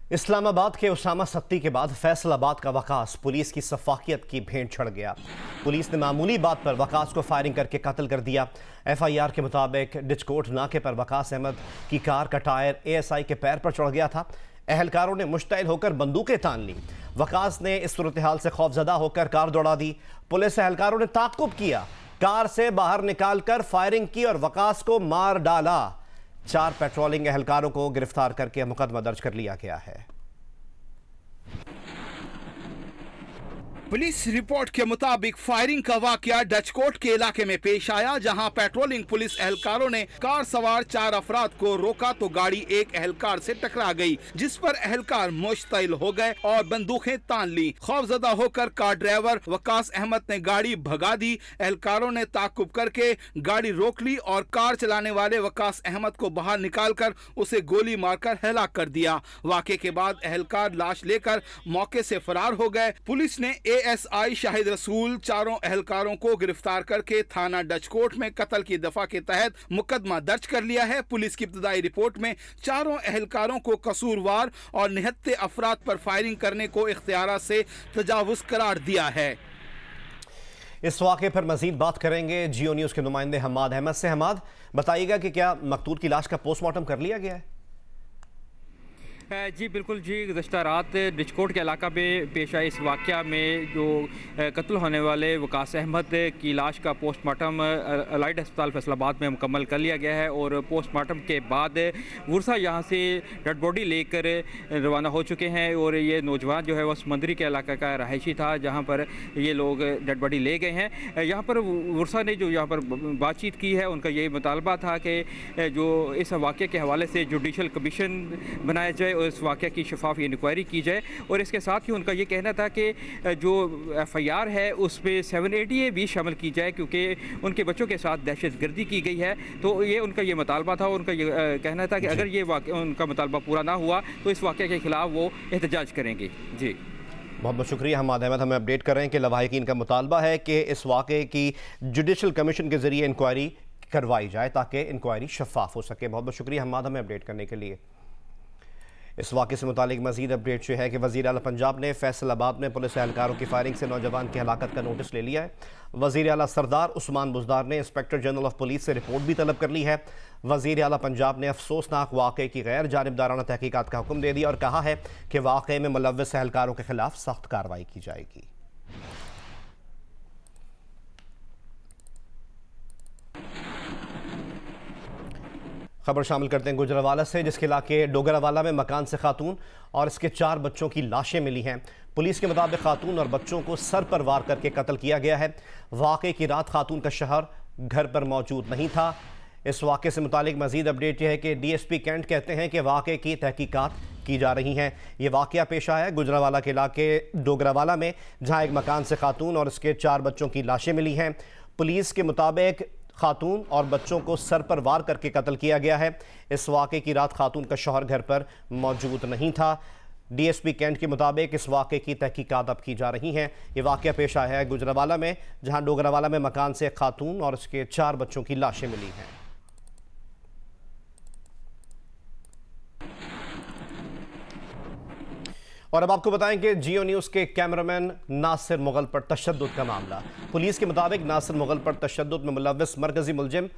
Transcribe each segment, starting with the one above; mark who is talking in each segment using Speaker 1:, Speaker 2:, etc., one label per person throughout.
Speaker 1: इस्लामाबाद के उसामा सत्ती के बाद फैसलाबाद का वकास पुलिस की सफाकियत की भेंट चढ़ गया। पुलिस ने मामूली बात पर वकास को फायरिंग करके कत्ल कर दिया। एफआईआर के मुताबिक डिचकोट नाके पर वकास अहमद की कार का टायर एएसआई के पैर पर चढ़ गया था। एहलकारों ने मुश्तइल होकर बंदूकें तान ली। वकास ने इस सूरत हाल से खौफजदा होकर कार दौड़ा दी। पुलिस एहलकारों ने ताक़ुब किया, कार से बाहर निकालकर फायरिंग की और वकास को मार डाला। 4 पेट्रोलिंग एहलकारों को गिरफ्तार करके मुकदमा दर्ज कर लिया गया है।
Speaker 2: पुलिस रिपोर्ट के मुताबिक फायरिंग का वाकया डचकोट के इलाके में पेश आया, जहां पेट्रोलिंग पुलिस एहलकारों ने कार सवार 4 अफराद को रोका तो गाड़ी एक एहलकार से टकरा गई, जिस पर एहलकार मुश्तइल हो गए और बंदूकें तान ली। खौफजदा होकर कार ड्राइवर वकास अहमद ने गाड़ी भगा दी। एहलकारों ने ताकुब करके गाड़ी रोक ली और कार चलाने वाले वकास अहमद को बाहर निकालकर उसे गोली मारकर हलाक कर दिया। वाक़े के बाद एहलकार लाश लेकर मौके से फरार हो गए। पुलिस ने एएसआई शाहिद रसूल 4 एहलकारों को गिरफ्तार करके थाना डचकोट में कत्ल की दफा के तहत मुकदमा दर्ज कर लिया है। पुलिस की इब्तदाई रिपोर्ट में 4 एहलकारों को कसूरवार और निहत्ते अफराद पर फायरिंग करने को इख्तियार से तजावुज करार दिया है।
Speaker 1: इस वाक़े पर मजीद बात करेंगे जियो न्यूज़ के नुमाइंदे हम्माद अहमद से। हम्माद, बताइएगा कि क्या मकतूल की लाश का पोस्टमार्टम कर लिया गया है?
Speaker 3: जी बिल्कुल जी, गुज़श्ता रात डिचकोट के इलाका में पेश आए इस वाक़या में जो कत्ल होने वाले वकास अहमद की लाश का पोस्टमार्टम अलाइड अस्पताल फैसलाबाद में मुकम्मल कर लिया गया है और पोस्टमार्टम के बाद वर्षा यहाँ से डेड बॉडी लेकर रवाना हो चुके हैं। और ये नौजवान जो है वह समंदरी के इलाका का रहायशी था, जहाँ पर ये लोग डेड बॉडी ले गए हैं। यहाँ पर वर्षा ने जो यहाँ पर बातचीत की है, उनका यही मुतालबा था कि जो इस वाक़े के हवाले से जुडिशल कमीशन बनाया जाए और इस वाक़े की शफाफ इंक्वायरी की जाए। और इसके साथ ही उनका ये कहना था कि जो एफआईआर है उस पर 780A भी शामिल की जाए, क्योंकि उनके बच्चों के साथ दहशतगर्दी की गई है। तो ये उनका ये मुतालबा था। उनका ये कहना था कि अगर ये उनका मुतालबा पूरा ना हुआ तो इस वाक़े के ख़िलाफ़ वो एहतजाज करेंगे। जी
Speaker 1: बहुत बहुत शुक्रिया हम्माद अहमद। हमें अपडेट कर रहे हैं कि लवाहिकीन का मुतालबा है कि इस वाक़े की जुडिशल कमीशन के ज़रिए इंक्वायरी करवाई जाए ताकि इंक्वायरी शफाफ हो सके। बहुत बहुत शुक्रिया हम्माद हमें अपडेट करने के लिए। इस वाक़े से मुतालिक मज़ीद अपडेट जो है कि वज़ीर आला पंजाब ने फैसलाबाद में पुलिस एहलकारों की फायरिंग से नौजवान की हलाकत का नोटिस ले लिया है। वज़ीर आला सरदार उस्मान बुज़दार ने इंस्पेक्टर जनरल ऑफ पुलिस से रिपोर्ट भी तलब कर ली है। वज़ीर आला पंजाब ने अफसोसनाक वाक़े की गैर जानिबदाराना तहकीकात का हुक्म दे दिया और कहा है कि वाक़े में मुलव्वस एहलकारों के खिलाफ सख्त कार्रवाई की जाएगी। खबर शामिल करते हैं गुजरावाला से, जिसके इलाके डोगरावाला में मकान से खातून और इसके 4 बच्चों की लाशें मिली हैं। पुलिस के मुताबिक खातून और बच्चों को सर पर वार करके कत्ल किया गया है। वाक़े की रात खातून का शहर घर पर मौजूद नहीं था। इस वाक़े से मुतालिक मज़ीद अपडेट यह है कि DSP कैंट कहते हैं कि वाक़े की तहकीकात की जा रही हैं। ये वाक़या पेश आया है गुजरावाला के इलाके डोगरावाला में, जहाँ एक मकान से खातून और इसके 4 बच्चों की लाशें मिली हैं। पुलिस के मुताबिक खातून और बच्चों को सर पर वार करके कत्ल किया गया है। इस वाक़े की रात खातून का शौहर घर पर मौजूद नहीं था। DSP कैंट के मुताबिक इस वाक़े की तहकीकात अब की जा रही हैं। ये वाक़या पेश आया है गुजरावाला में, जहां डोगरावाला में मकान से एक खातून और उसके 4 बच्चों की लाशें मिली हैं। और अब आपको बताएं कि जियो न्यूज़ के कैमरामैन नासिर मुगल पर तशद्दुद का मामला। पुलिस के मुताबिक नासिर मुगल पर तशद्दुद में मुलव्वस मरकजी मुलजिम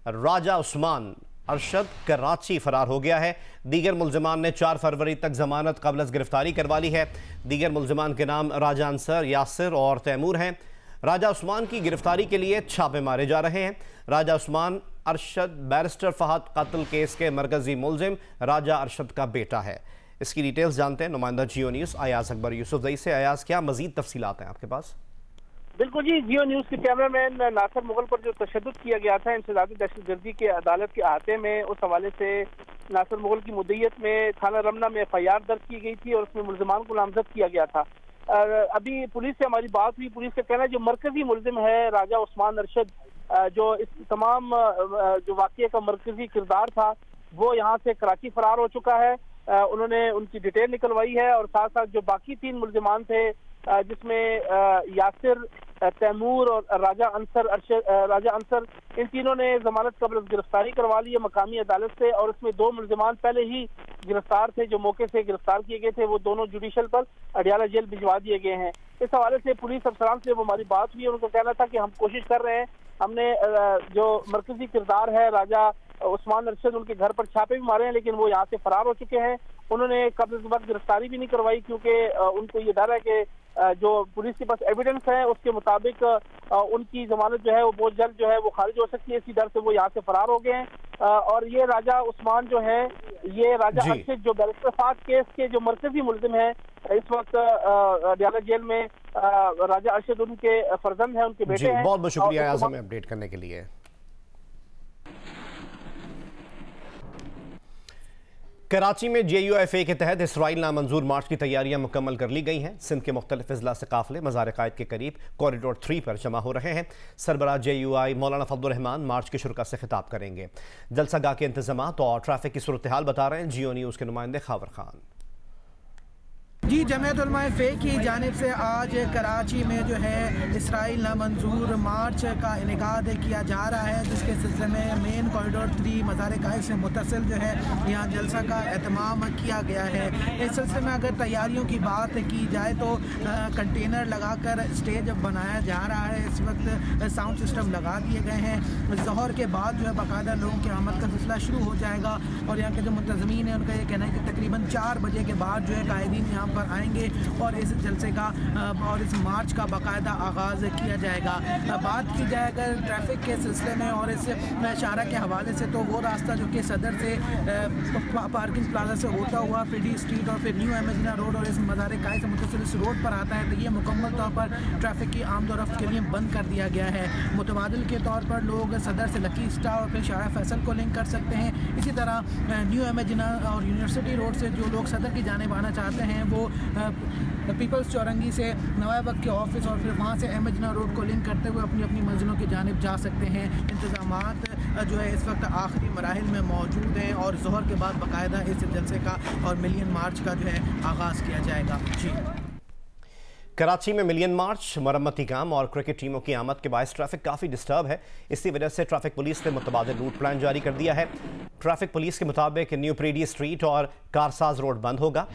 Speaker 1: राजा उस्मान अरशद कराची फरार हो गया है। दीगर मुलजमान ने 4 फरवरी तक जमानत कबल गिरफ्तारी करवा ली है। दीगर मुलजमान के नाम राजा अंसर, यासिर और तैमूर हैं। राजा उस्मान की गिरफ्तारी के लिए छापे मारे जा रहे हैं। राजा उस्मान अरशद बैरिस्टर फहद कत्ल केस के मरकजी मुलजिम राजा अरशद का बेटा है। इसकी डिटेल्स जानते हैं नुमाइंदा जियो न्यूज़ अयाज अकबर यूसुफजई से। अयाज, क्या मजीद तफसीलात हैं आपके पास?
Speaker 4: बिल्कुल जी, जियो न्यूज़ के कैमरामैन नासिर मुगल पर जो तशद्दुद किया गया था इंसदादी दहशतगर्दी के अदालत के अहाते में, उस हवाले से नासिर मुगल की मुद्दईयत में थाना रमना में FIR दर्ज की गई थी और उसमें मुलजमान को नामजद किया गया था। अभी पुलिस से हमारी बात हुई। पुलिस का कहना है जो मरकजी मुलजिम है राजा उस्मान अरशद, जो इस तमाम जो वाक़ये का मरकजी किरदार था, वो यहाँ से कराची फरार हो चुका है। उन्होंने उनकी डिटेल निकलवाई है और साथ साथ जो बाकी 3 मुलजिमान थे, जिसमें यासिर, तैमूर और राजा अंसर इन तीनों ने जमानत कबल गिरफ्तारी करवा ली है मकामी अदालत से, और इसमें 2 मुल्जिमान पहले ही गिरफ्तार थे जो मौके से गिरफ्तार किए गए थे, वो दोनों जुडिशल पर अडियाला जेल भिजवा दिए गए हैं। इस हवाले से पुलिस अफसरान से वो हमारी बात हुई है, उनका कहना था कि हम कोशिश कर रहे हैं, हमने जो मरकजी किरदार है राजा उस्मान अरशद उनके घर पर छापे भी मारे हैं, लेकिन वो यहाँ से फरार हो चुके हैं। उन्होंने कब्ज़े के बाद गिरफ्तारी भी नहीं करवाई क्योंकि उनको ये डर है कि जो पुलिस के पास एविडेंस है उसके मुताबिक उनकी जमानत जो है वो बहुत जल्द जो है वो खारिज हो सकती है, इसी डर से वो यहाँ से फरार हो गए हैं। और ये राजा उस्मान जो है, ये राजा अरशद जो बैरिस्टर फात केस के जो मरकजी मुल्जिम है, इस वक्त अडियाला जेल में राजा अरशद उनके फर्जंद है, उनके बेटे हैं।
Speaker 1: बहुत बहुत शुक्रिया आज़म अपडेट करने के लिए। कराची में JUFA के तहत इसराइल नामंजूर मार्च की तैयारियां मुकम्मल कर ली गई हैं। सिंध के मुख्तलिफ अजला से काफिले मज़ार कायद के करीब कॉरिडोर 3 पर जमा हो रहे हैं। सरबराह JUI मौलाना फजलुर रहमान मार्च के शुरा से खिताब करेंगे। जलसागाह के इंतजामात और ट्रैफिक की सूरत हाल बता रहे हैं जियो न्यूज़ के नुमाइंदे खावर खान।
Speaker 5: जी, जमीयत उलमा फ़े की जानिब से आज कराची में जो है इसराइल नामंजूर मार्च का इनेकाद किया जा रहा है, जिसके सिलसिले में मेन कॉरिडोर 3 मज़ार कायद से मुतसिल जो है यहाँ जलसा का एहतमाम किया गया है। इस सिलसिले में अगर तैयारियों की बात की जाए तो कंटेनर लगाकर स्टेज बनाया जा रहा है। इस वक्त साउंड सिस्टम लगा दिए गए हैं। ज़ोहर के बाद जो है बाकायदा लोगों की आमद का सिलसिला शुरू हो जाएगा और यहाँ के जो मुंतज़मीन हैं उनका ये कहना है कि तकरीबन 4 बजे के बाद जो है कायदीन यहाँ पर आएंगे और इस जलसे का और इस मार्च का बाकायदा आगाज़ किया जाएगा। बात की जाए अगर ट्रैफिक के सिलसिले में और इस शाहरा के हवाले से, तो वो रास्ता जो कि सदर से पार्किंग प्लाजा से होता हुआ फिडी स्ट्रीट और फिर न्यू एमेजिना रोड और इस मज़ार कायद से मुतसिल इस रोड पर आता है, तो ये मुकम्मल तौर पर ट्रैफिक की आमदोरफ्त के लिए बंद कर दिया गया है। मुतबादिल के तौर पर लोग सदर से लकी स्टार और फिर शाहरा फैसल को लिंक कर सकते हैं। इसी तरह न्यू एमेजिना और यूनिवर्सिटी रोड से जो लोग सदर की जानिब आना चाहते हैं वो पीपल्स चौरंगी से नवाब वक्त के ऑफिस और फिर वहाँ से एमेजिना रोड को लिंक करते हुए अपनी अपनी मंजिलों की जानिब जा सकते हैं। इंतज़ामात जो है इस वक्त आखिरी मराहिल में मौजूद हैं और ज़ोहर के बाद बाकायदा इस जलसे का और मिलियन मार्च का जो है आगाज़ किया जाएगा। जी,
Speaker 1: कराची में मिलियन मार्च, मरम्मती काम और क्रिकेट टीमों की आमद के बायस ट्रैफिक काफ़ी डिस्टर्ब है। इसी वजह से ट्रैफिक पुलिस ने मुतबादिल रूट प्लान जारी कर दिया है। ट्रैफिक पुलिस के मुताबिक न्यू प्रेडी स्ट्रीट और कारसाज रोड बंद होगा।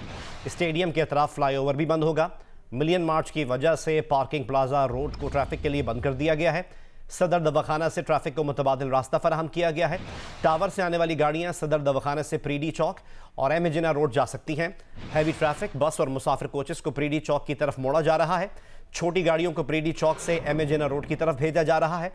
Speaker 1: स्टेडियम के अतराफ फ्लाईओवर भी बंद होगा। मिलियन मार्च की वजह से पार्किंग प्लाजा रोड को ट्रैफिक के लिए बंद कर दिया गया है। सदर दवाखाना से ट्रैफिक को मुतबादिल रास्ता फराहम किया गया है। टावर से आने वाली गाड़ियां सदर दवाखाना से प्रीडी चौक और एमेजिना रोड जा सकती हैं। हैवी ट्रैफिक बस और मुसाफिर कोचेस को प्रीडी चौक की तरफ मोड़ा जा रहा है। छोटी गाड़ियों को प्रीडी चौक से एमेजिना रोड की तरफ भेजा जा रहा है।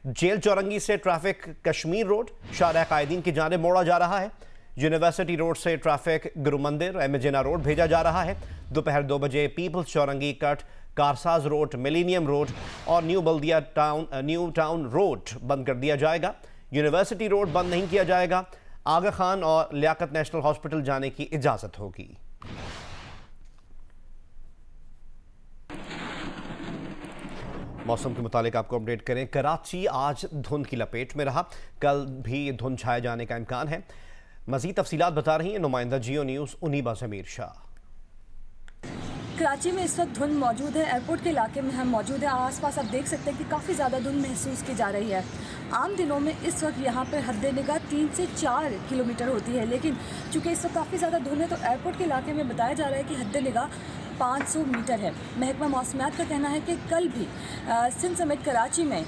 Speaker 1: जेल चौरंगी से ट्रैफिक कश्मीर रोड शाहरा कायदीन की जानिब मोड़ा जा रहा है। यूनिवर्सिटी रोड से ट्रैफिक गुरु मंदिर एमेजिना रोड भेजा जा रहा है। दोपहर 2 बजे Peoples Chowrangi cut Karsaz road, millennium road और न्यू टाउन रोड बंद कर दिया जाएगा। यूनिवर्सिटी रोड बंद नहीं किया जाएगा। आगा खान और लियाकत नेशनल हॉस्पिटल जाने की इजाजत होगी। मौसम के मुतालिक आपको अपडेट करें, कराची आज धुंध की लपेट में रहा। कल भी धुंध छाए जाने का इम्कान है। मजीद तफसीलात बता रही है नुमाइंदा जियो न्यूज़ उनीबा जमीर शाह।
Speaker 6: कराची में इस वक्त धुंध मौजूद है। एयरपोर्ट के इलाके में हम मौजूद हैं। आसपास आप देख सकते हैं कि काफ़ी ज़्यादा धुंध महसूस की जा रही है। आम दिनों में इस वक्त यहाँ पर हद निगाह 3 से 4 किलोमीटर होती है, लेकिन चूँकि इस वक्त काफ़ी ज़्यादा धुंध है तो एयरपोर्ट के इलाके में बताया जा रहा है कि हद निगाह 500 मीटर है। महकमा मौसमियात का कहना है कि कल भी सिंध समेत कराची में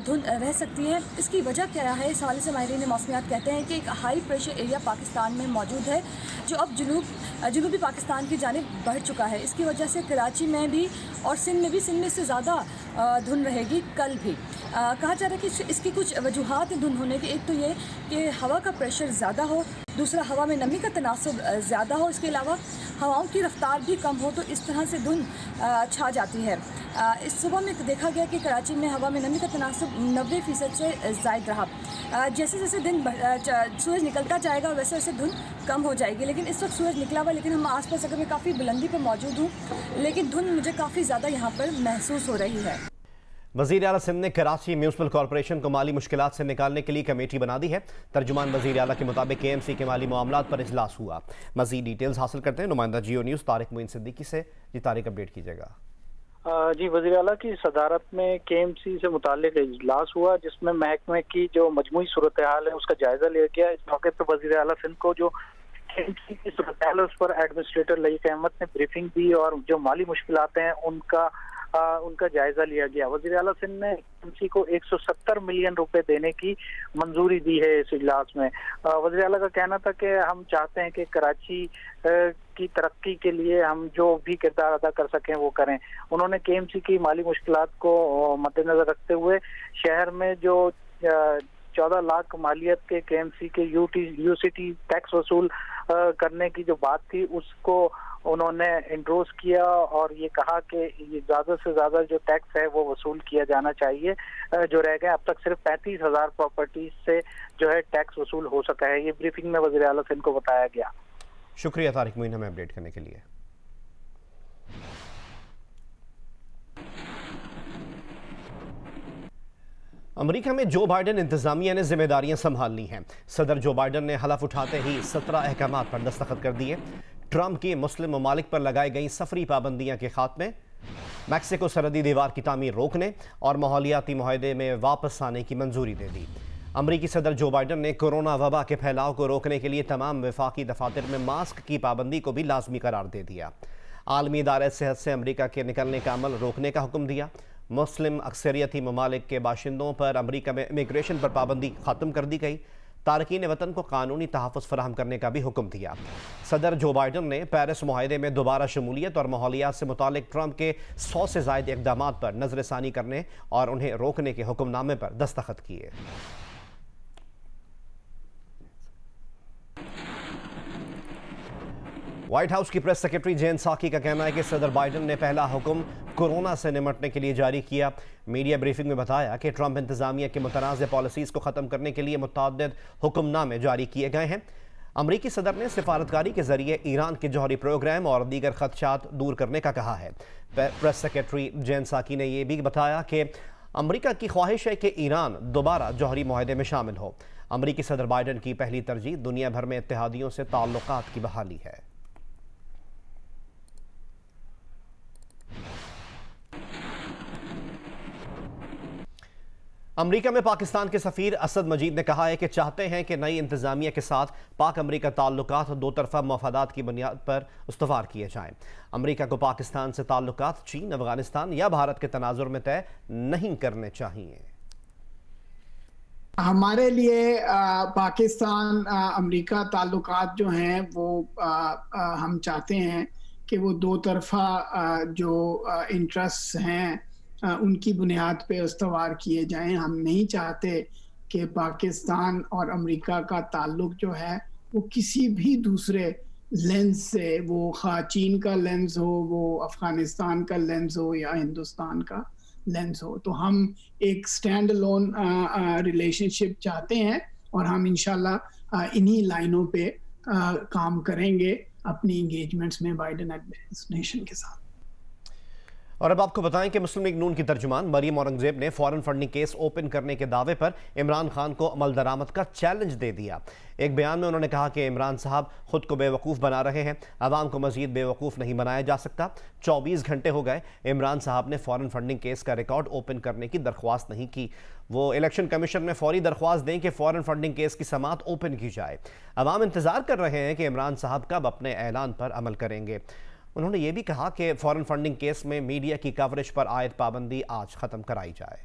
Speaker 6: धुंध रह सकती है। इसकी वजह क्या है, इस हवाले से माहिरीन मौसमियात कहते हैं कि एक हाई प्रेशर एरिया पाकिस्तान में मौजूद है जो अब जनूबी पाकिस्तान की जानिब बढ़ चुका है। इसकी वजह से कराची में भी और सिंध में इससे ज़्यादा धुंध रहेगी कल भी। कहा जा रहा है कि इसकी कुछ वजूहात हैं धुंध होने की। एक तो ये कि हवा का प्रेशर ज़्यादा हो, दूसरा हवा में नमी का तनासुब ज़्यादा हो, इसके अलावा हवाओं की रफ्तार भी कम हो, तो इस तरह से धुंध छा जाती है। इस सुबह में देखा गया कि कराची में हवा में नमी का तनासुब 90% से ज़ायद रहा। जैसे जैसे दिन सूरज निकलता जाएगा वैसे वैसे धुंध कम हो जाएगी। लेकिन इस वक्त सूरज निकला हुआ, लेकिन हम आसपास अगर मैं काफ़ी बुलंदी पर मौजूद हूँ, लेकिन धुंध मुझे काफ़ी ज़्यादा यहाँ पर महसूस हो रही है।
Speaker 1: वज़ीर आला सिंध ने कराची म्यूनसिपल कॉरपोरेशन को माली मुश्किलात से निकालने के लिए कमेटी बना दी है। तर्जुमान वज़ीर आला के मुताबिक KMC के माली मामलात पर इजलास हुआ। मज़ीद डिटेल्स हासिल करते हैं नुमाइंदा जियो न्यूज़ तारिक मोइन सिद्दीकी से। जी तारिक, अपडेट कीजिएगा।
Speaker 7: जी, वज़ीर आला की सदारत में KMC से मुताल्लिक इजलास हुआ, जिसमें महकमे की जो मजमूई सूरत हाल है उसका जायजा लिया गया। इस मौके पर वज़ीर आला सिंध को जो KMC की सूरत हाल है उस पर एडमिनिस्ट्रेटर लईक अहमद ने ब्रीफिंग दी और जो माली मुश्किलात हैं उनका जायजा लिया गया। वज़ीर आला सिंध ने KMC को 170 मिलियन रुपए देने की मंजूरी दी है इस इजलास में। वज़ीर आला का कहना था कि हम चाहते हैं कि कराची की तरक्की के लिए हम जो भी किरदार अदा कर सकें वो करें। उन्होंने KMC की माली मुश्किलात को मद्देनजर रखते हुए शहर में जो 14 लाख मालियत के KMC के UCT टैक्स वसूल करने की जो बात थी उसको उन्होंने इंडोर्स किया और ये कहा कि ये ज़्यादा से ज़्यादा जो टैक्स है वो वसूल किया जाना चाहिए। जो रह गए अब तक सिर्फ 35,000 प्रॉपर्टीज से जो है टैक्स वसूल हो सका है। ये ब्रीफिंग में वज़ीर आला सिंध को बताया गया।
Speaker 1: शुक्रिया तारिक मोइन हमें अपडेट करने के लिए। अमेरिका में जो बाइडेन इंतजामिया ने जिम्मेदारियां संभाल ली हैं। सदर जो बाइडेन ने हलफ उठाते ही 17 अहकामात पर दस्तखत कर दिए। ट्रंप की मुस्लिम ममालिक पर लगाई गई सफरी पाबंदियां के खात्मे, मैक्सिको सरहदी दीवार की तामीर रोकने और माहौलियाती मुआहदे में वापस आने की मंजूरी दे दी। अमरीकी सदर जो बाइडेन ने कोरोना वबा के फैलाव को रोकने के लिए तमाम वफाकी दफातर में मास्क की पाबंदी को भी लाजमी करार दे दिया। आलमी इदारे सेहत से अमरीका के निकलने का अमल रोकने का हुक्म दिया। मुस्लिम अक्सरियती ममालिक के बाशिंदों पर अमरीका में इमिग्रेशन पर पाबंदी ख़त्म कर दी गई। तारकीन वतन को कानूनी तहफ़्फ़ुज़ फराहम करने का भी हुक्म दिया। सदर जो बाइडेन ने पेरिस मुआहदे में दोबारा शमूलियत और माहौलियात से मुतालिक ट्रंप के 100 से ज़ायद इक़दामात पर नज़रसानी करने और उन्हें रोकने के हुक्मनामे पर दस्तखत किए। व्हाइट हाउस की प्रेस सेक्रेटरी जेन साकी का कहना है कि सदर बाइडेन ने पहला हुक्म कोरोना से निपटने के लिए जारी किया। मीडिया ब्रीफिंग में बताया कि ट्रंप इंतजामिया की मुतनाज़ पॉलिसीज़ को ख़त्म करने के लिए मुतअद्दिद हुक्मनामे जारी किए गए हैं। अमरीकी सदर ने सिफारतकारी के जरिए ईरान के जौहरी प्रोग्राम और दीगर खदशात दूर करने का कहा है। प्रेस सेक्रेटरी जेन साकी ने यह भी बताया कि अमरीका की ख्वाहिश है कि ईरान दोबारा जौहरी मुआहदे में शामिल हो। अमरीकी सदर बाइडेन की पहली तरजीह दुनिया भर में इत्तेहादियों से ताल्लुकात की बहाली है। अमरीका में पाकिस्तान के सफ़ीर असद मजीद ने कहा है कि चाहते हैं कि नई इंतजामिया के साथ पाक अमरीका ताल्लुकात दो तरफा मफादात की बुनियाद पर उस्तवार किए जाएं। अमरीका को पाकिस्तान से ताल्लुकात चीन, अफगानिस्तान या भारत के तनाजुर में तय नहीं करने चाहिए।
Speaker 8: हमारे लिए पाकिस्तान अमरीका ताल्लुकात जो हैं वो हम चाहते हैं कि वो दो तरफा जो इंटरेस्ट हैं उनकी बुनियाद पे इस्तवार किए जाएं। हम नहीं चाहते कि पाकिस्तान और अमेरिका का ताल्लुक जो है वो किसी भी दूसरे लेंस से, वो खा चीन का लेंस हो, वो अफगानिस्तान का लेंस हो या हिंदुस्तान का लेंस हो। तो हम एक स्टैंड अलोन रिलेशनशिप चाहते हैं और हम इंशाल्लाह इन्हीं लाइनों पे काम करेंगे अपनी इंगेजमेंट्स में बाइडेन एडमिनिस्ट्रेशन के साथ।
Speaker 1: और अब आपको बताएं कि मुस्लिम लीग नून की तर्जुमान मरियम औरंगजेब ने फॉरेन फंडिंग केस ओपन करने के दावे पर इमरान खान को अमल दरामद का चैलेंज दे दिया। एक बयान में उन्होंने कहा कि इमरान साहब खुद को बेवकूफ़ बना रहे हैं, अवाम को मजीद बेवकूफ़ नहीं बनाया जा सकता। 24 घंटे हो गए इमरान साहब ने फॉरेन फंडिंग केस का रिकॉर्ड ओपन करने की दरख्वास्त नहीं की। वो इलेक्शन कमीशन में फौरी दरख्वास्त दें कि फॉरेन फंडिंग केस की समाअत ओपन की जाए। अवाम इंतज़ार कर रहे हैं कि इमरान साहब कब अपने ऐलान पर अमल करेंगे। उन्होंने ये भी कहा कि फॉरेन फंडिंग केस में मीडिया की कवरेज पर आयद पाबंदी आज ख़त्म कराई जाए।